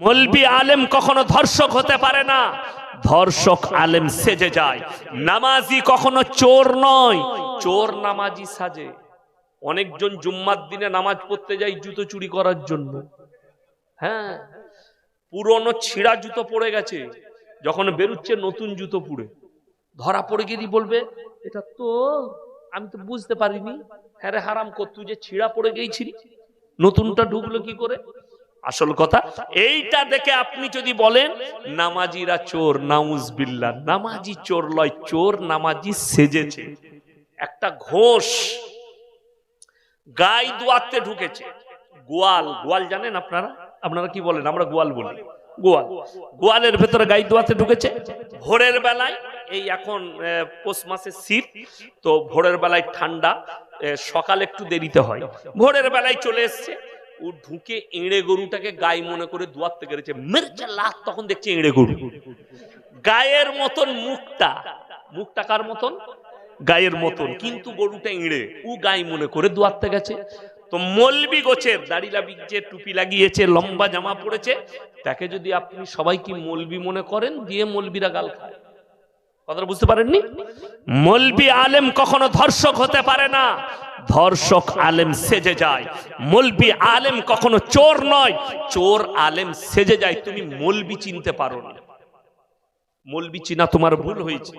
মৌলবি আলেম কখনো ধর্ষক হতে পারে না, ধর্ষক আলেম সেজে যায়। নামাজি কখনো চোর নয়, চোর নামাজি সাজে। অনেকজন জুম্মার দিনে নামাজ পড়তে যায় জুতো চুরি করার জন্য। হ্যাঁ, পুরনো ছিঁড়া জুতো পড়ে গেছে, যখন বেরুচ্ছে নতুন জুতো পুড়ে ধরা পড়ে গেলি বলবে এটা তো আমি তো বুঝতে পারিনি। হ্যাঁ রে হারাম কর, তুই যে ছিঁড়া পড়ে গেছিলি নতুনটা ঢুকলো কি করে? আসল কথা এইটা দেখে আপনি যদি বলেন নামাজিরা চোর, নাউজুবিল্লাহ, নামাজি চোর লয়, চোর নামাজি সেজেছে। একটা ঘোষ গাই দুয়াতে ঢুকেছে। গোয়াল, গোয়াল জানেন আপনারা? আপনারা কি বলেন? আমরা গোয়াল বলি। গোয়াল, গোয়ালের ভেতরে গাই দুয়াতে ঢুকেছে ভোরের বেলায়। এই এখন পৌষ মাসের শীত তো, ভোরের বেলায় ঠান্ডা, সকালে একটু দেরিতে হয়, ভোরের বেলায় চলে এসছে। ও ঢুকে এঁড়ে গরুটাকে গাই মনে করে দুয়াতে গেছে, মেরেছে লাত। তখন দেখছে এঁড়ে গরু, গায়ের মতন মুখটা, মুখটা কার মতন? গায়ের মতন, কিন্তু গরুটা এঁড়ে। ও গাই মনে করে দুয়াতে গেছে। তো মৌলবি গোছের দাড়ি লাগিয়েছে, টুপি লাগিয়েছে, লম্বা জামা পড়েছে, তাকে যদি আপনি সবাই কি মৌলবি মনে করেন, দিয়ে মৌলবিরা গাল খায়। কথাটা বুঝতে পারেননি? মৌলবি আলেম কখনো ধর্ষক হতে পারে না, ধর্ষক আলেম সেজে যায়। মৌলবি আলেম কখনো চোর নয়, চোর আলেম সেজে যায়। তুমি মৌলবি চিনতে পারো না, মৌলবি চিনা তোমার ভুল হয়েছে।